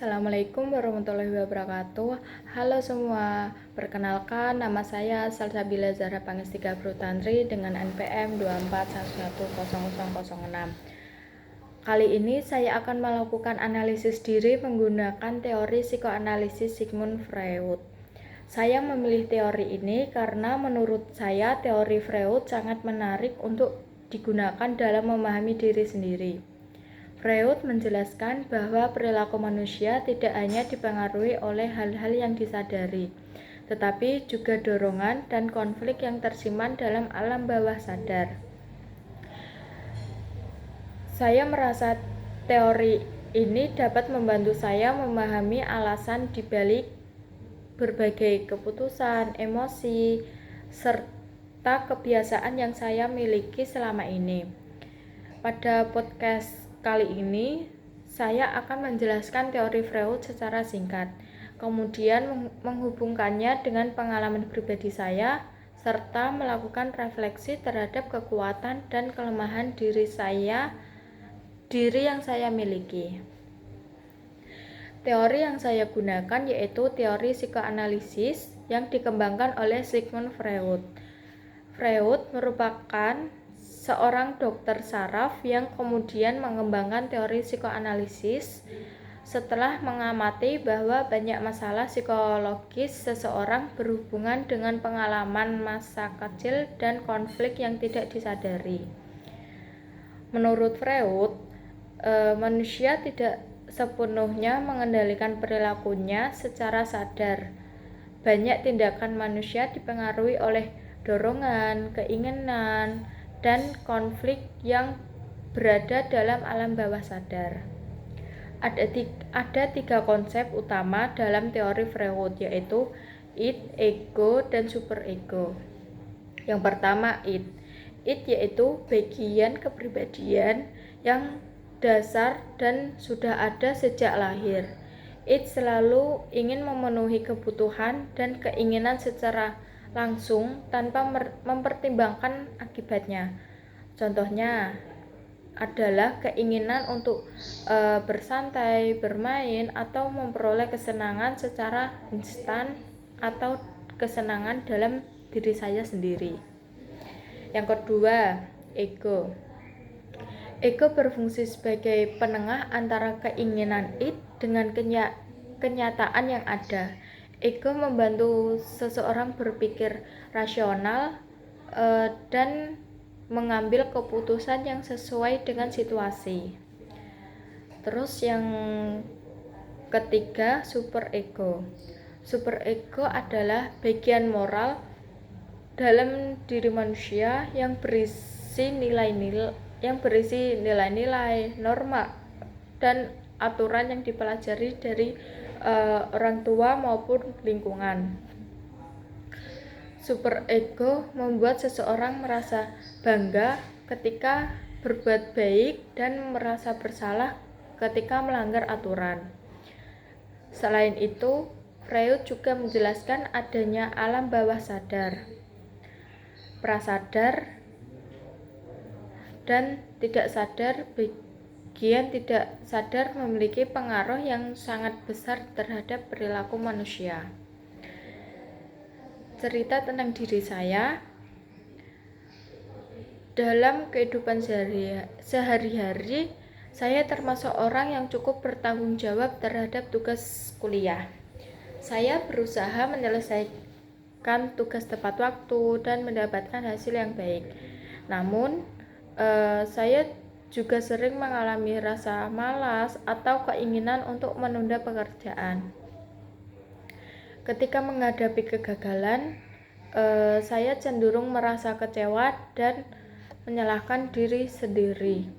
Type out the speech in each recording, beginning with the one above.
Assalamualaikum warahmatullahi wabarakatuh. Halo semua, perkenalkan nama saya Salsabila Zahra Pangestika Brutantri dengan NPM 24110006. Kali ini saya akan melakukan analisis diri menggunakan teori psikoanalisis Sigmund Freud. Saya memilih teori ini karena menurut saya teori Freud sangat menarik untuk digunakan dalam memahami diri sendiri. Freud menjelaskan bahwa perilaku manusia tidak hanya dipengaruhi oleh hal-hal yang disadari, tetapi juga dorongan dan konflik yang tersimpan dalam alam bawah sadar. Saya merasa teori ini dapat membantu saya memahami alasan dibalik berbagai keputusan, emosi, serta kebiasaan yang saya miliki selama ini. Pada podcast kali ini, saya akan menjelaskan teori Freud secara singkat, kemudian menghubungkannya dengan pengalaman pribadi saya, serta melakukan refleksi terhadap kekuatan dan kelemahan diri yang saya miliki. Teori yang saya gunakan yaitu teori psikoanalisis yang dikembangkan oleh Sigmund Freud. Freud merupakan seorang dokter saraf yang kemudian mengembangkan teori psikoanalisis setelah mengamati bahwa banyak masalah psikologis seseorang berhubungan dengan pengalaman masa kecil dan konflik yang tidak disadari. Menurut Freud, manusia tidak sepenuhnya mengendalikan perilakunya secara sadar. Banyak tindakan manusia dipengaruhi oleh dorongan, keinginan, dan konflik yang berada dalam alam bawah sadar. Ada tiga konsep utama dalam teori Freud, yaitu id, ego, dan superego. Yang pertama, id yaitu bagian kepribadian yang dasar dan sudah ada sejak lahir. Id selalu ingin memenuhi kebutuhan dan keinginan secara langsung tanpa mempertimbangkan akibatnya. Contohnya adalah keinginan untuk bersantai, bermain, atau memperoleh kesenangan secara instan atau kesenangan dalam diri saya sendiri. Yang kedua, ego. Ego berfungsi sebagai penengah antara keinginan id dengan kenyataan yang ada. Ego membantu seseorang berpikir rasional dan mengambil keputusan yang sesuai dengan situasi. Terus yang ketiga, superego. Superego adalah bagian moral dalam diri manusia yang berisi nilai-nilai, norma, dan aturan yang dipelajari dari orang tua maupun lingkungan. Superego membuat seseorang merasa bangga ketika berbuat baik dan merasa bersalah ketika melanggar aturan. Selain itu, Freud juga menjelaskan adanya alam bawah sadar, prasadar, dan tidak sadar. Bagian tidak sadar memiliki pengaruh yang sangat besar terhadap perilaku manusia. Cerita tentang diri saya. Dalam kehidupan sehari-hari, saya termasuk orang yang cukup bertanggung jawab terhadap tugas kuliah. Saya berusaha menyelesaikan tugas tepat waktu dan mendapatkan hasil yang baik. Namun, saya juga sering mengalami rasa malas atau keinginan untuk menunda pekerjaan. Ketika menghadapi kegagalan, saya cenderung merasa kecewa dan menyalahkan diri sendiri.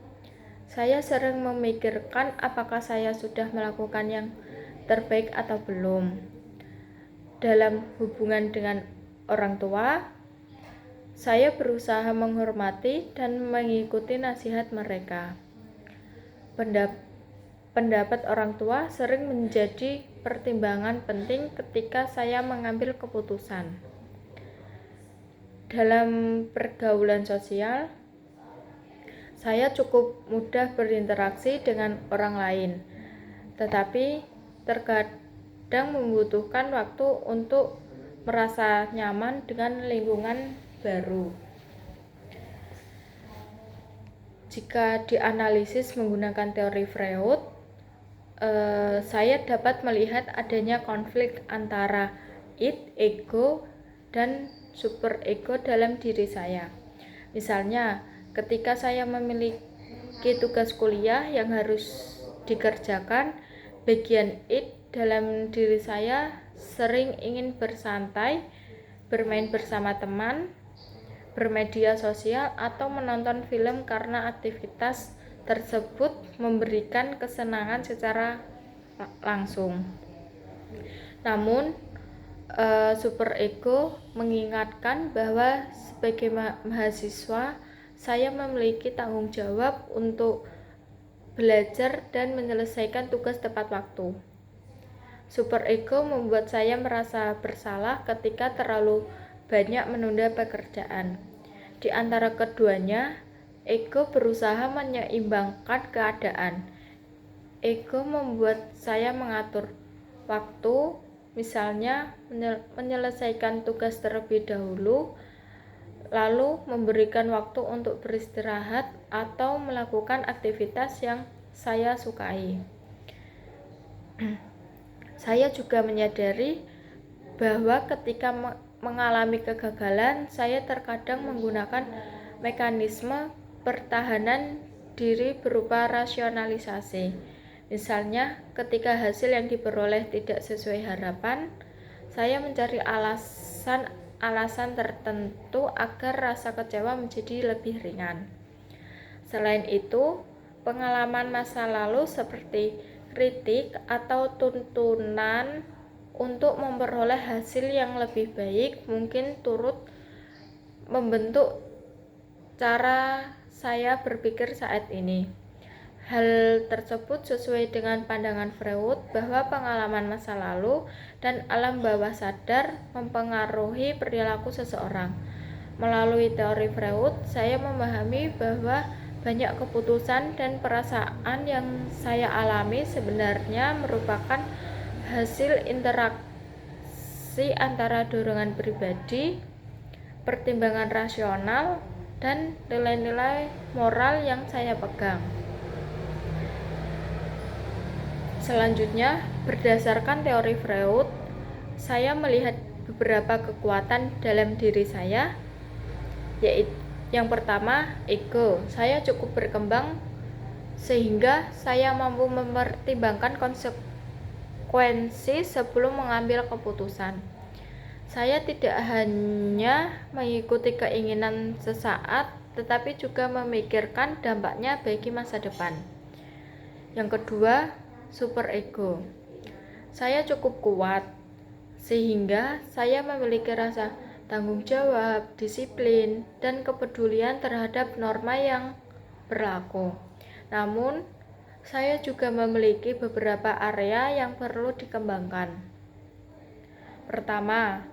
Saya sering memikirkan apakah saya sudah melakukan yang terbaik atau belum. Dalam hubungan dengan orang tua, saya berusaha menghormati dan mengikuti nasihat mereka. Pendapat orang tua sering menjadi pertimbangan penting ketika saya mengambil keputusan. Dalam pergaulan sosial, saya cukup mudah berinteraksi dengan orang lain, tetapi terkadang membutuhkan waktu untuk merasa nyaman dengan lingkungan baru. Jika dianalisis menggunakan teori Freud, saya dapat melihat adanya konflik antara id, ego, dan superego dalam diri saya. Misalnya, ketika saya memiliki tugas kuliah yang harus dikerjakan, bagian id dalam diri saya sering ingin bersantai, bermain bersama teman, bermedia sosial, atau menonton film karena aktivitas tersebut memberikan kesenangan secara langsung. Namun, superego mengingatkan bahwa sebagai mahasiswa, saya memiliki tanggung jawab untuk belajar dan menyelesaikan tugas tepat waktu. Superego membuat saya merasa bersalah ketika terlalu banyak menunda pekerjaan. Di antara keduanya, ego berusaha menyeimbangkan keadaan. Ego membuat saya mengatur waktu, misalnya menyelesaikan tugas terlebih dahulu, lalu memberikan waktu untuk beristirahat atau melakukan aktivitas yang saya sukai. Saya juga menyadari bahwa ketika mengalami kegagalan, saya terkadang menggunakan mekanisme pertahanan diri berupa rasionalisasi. Misalnya, ketika hasil yang diperoleh tidak sesuai harapan, saya mencari alasan tertentu agar rasa kecewa menjadi lebih ringan. Selain itu, pengalaman masa lalu seperti kritik atau tuntunan untuk memperoleh hasil yang lebih baik mungkin turut membentuk cara saya berpikir saat ini. Hal tersebut sesuai dengan pandangan Freud bahwa pengalaman masa lalu dan alam bawah sadar mempengaruhi perilaku seseorang. Melalui teori Freud, saya memahami bahwa banyak keputusan dan perasaan yang saya alami sebenarnya merupakan hasil interaksi antara dorongan pribadi, pertimbangan rasional, dan nilai-nilai moral yang saya pegang. Selanjutnya, berdasarkan teori Freud, saya melihat beberapa kekuatan dalam diri saya, yaitu yang pertama, ego. Saya cukup berkembang sehingga saya mampu mempertimbangkan konsekuensi sebelum mengambil keputusan. Saya tidak hanya mengikuti keinginan sesaat, tetapi juga memikirkan dampaknya bagi masa depan. Yang kedua, superego. Saya cukup kuat sehingga saya memiliki rasa tanggung jawab, disiplin, dan kepedulian terhadap norma yang berlaku. Namun, saya juga memiliki beberapa area yang perlu dikembangkan. Pertama,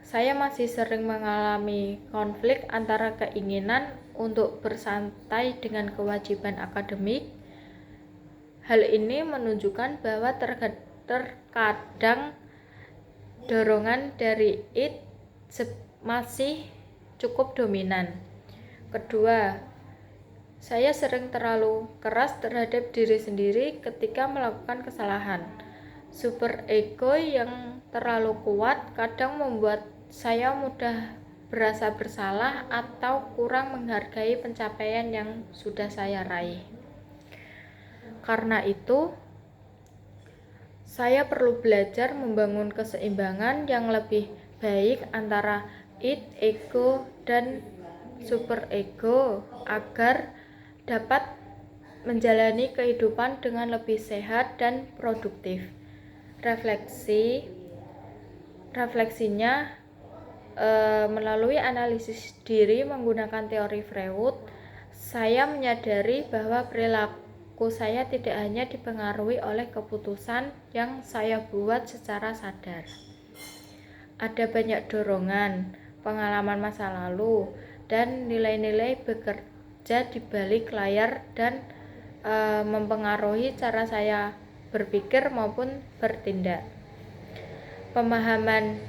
saya masih sering mengalami konflik antara keinginan untuk bersantai dengan kewajiban akademik. Hal ini menunjukkan bahwa terkadang dorongan dari id masih cukup dominan. Kedua, saya sering terlalu keras terhadap diri sendiri ketika melakukan kesalahan. Superego yang terlalu kuat kadang membuat saya mudah berasa bersalah atau kurang menghargai pencapaian yang sudah saya raih. Karena itu, saya perlu belajar membangun keseimbangan yang lebih baik antara id, ego, dan superego agar dapat menjalani kehidupan dengan lebih sehat dan produktif. Refleksinya melalui analisis diri menggunakan teori Freud, saya menyadari bahwa perilaku saya tidak hanya dipengaruhi oleh keputusan yang saya buat secara sadar. Ada banyak dorongan, pengalaman masa lalu, dan nilai-nilai bekerja di balik layar dan mempengaruhi cara saya berpikir maupun bertindak. Pemahaman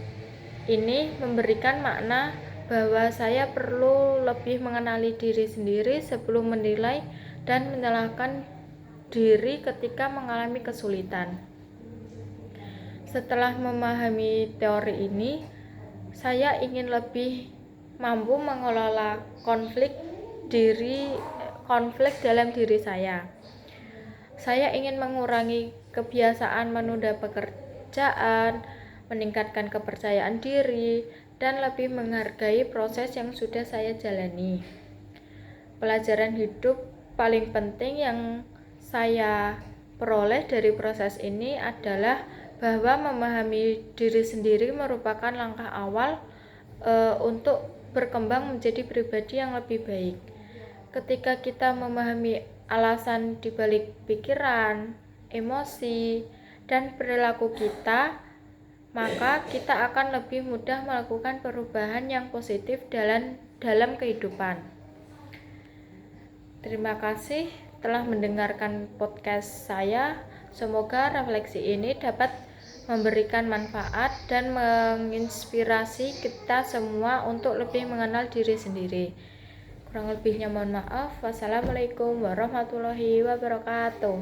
ini memberikan makna bahwa saya perlu lebih mengenali diri sendiri sebelum menilai dan menyalahkan diri ketika mengalami kesulitan. Setelah memahami teori ini, saya ingin lebih mampu mengelola konflik dalam diri saya. Saya ingin mengurangi kebiasaan menunda pekerjaan, meningkatkan kepercayaan diri, dan lebih menghargai proses yang sudah saya jalani. Pelajaran hidup paling penting yang saya peroleh dari proses ini adalah bahwa memahami diri sendiri merupakan langkah awal untuk berkembang menjadi pribadi yang lebih baik. Ketika kita memahami alasan dibalik pikiran, emosi, dan perilaku kita, maka kita akan lebih mudah melakukan perubahan yang positif dalam kehidupan. Terima kasih telah mendengarkan podcast saya. Semoga refleksi ini dapat memberikan manfaat dan menginspirasi kita semua untuk lebih mengenal diri sendiri. Kurang lebihnya mohon maaf. Wassalamualaikum warahmatullahi wabarakatuh.